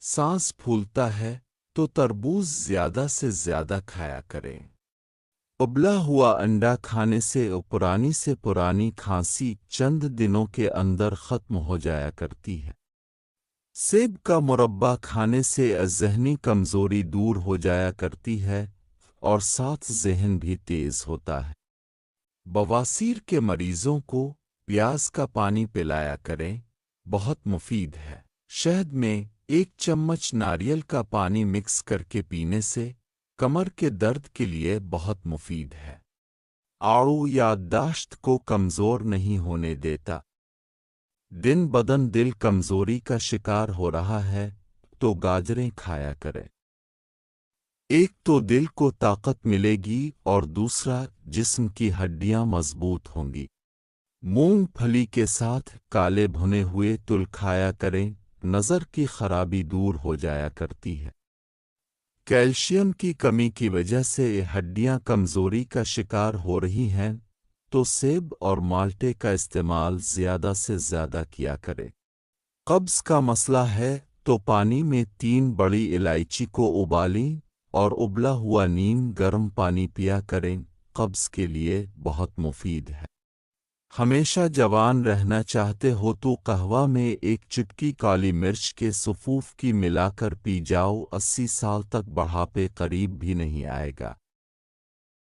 سانس پھولتا ہے تو تربوز زیادہ سے زیادہ کھایا کریں۔ ابلا ہوا انڈا کھانے سے پرانی کھانسی چند دنوں کے اندر ختم ہو جایا کرتی ہے۔ سیب کا مربع کھانے سے ذہنی کمزوری دور ہو جایا کرتی ہے اور ساتھ ذہن بھی تیز ہوتا ہے۔ بواسیر کے مریضوں کو پیاز کا پانی پلایا کریں، بہت مفید ہے۔ شہد میں 1 چمچ ناریل کا پانی مکس کر کے پینے سے کمر کے درد کے لیے بہت مفید ہے۔ آڑو یادداشت کو کمزور نہیں ہونے دیتا۔ دن بدن دل کمزوری کا شکار ہو رہا ہے تو گاجریں کھایا کریں۔ ایک تو دل کو طاقت ملے گی اور دوسرا جسم کی ہڈیاں مضبوط ہوں گی۔ مونگ پھلی کے ساتھ کالے بھنے ہوئے تل کھایا کریں، نظر کی خرابی دور ہو جایا کرتی ہے۔ کیلشیم کی کمی کی وجہ سے ہڈیاں کمزوری کا شکار ہو رہی ہیں تو سیب اور مالٹے کا استعمال زیادہ سے زیادہ کیا کرے۔ قبض کا مسئلہ ہے تو پانی میں 3 بڑی الائچی کو ابالیں اور ابلا ہوا نیم گرم پانی پیا کریں، قبض کے لیے بہت مفید ہے۔ ہمیشہ جوان رہنا چاہتے ہو تو قہوہ میں 1 چٹکی کالی مرچ کے صفوف کی ملا کر پی جاؤ، 80 سال تک بڑھاپے قریب بھی نہیں آئے گا۔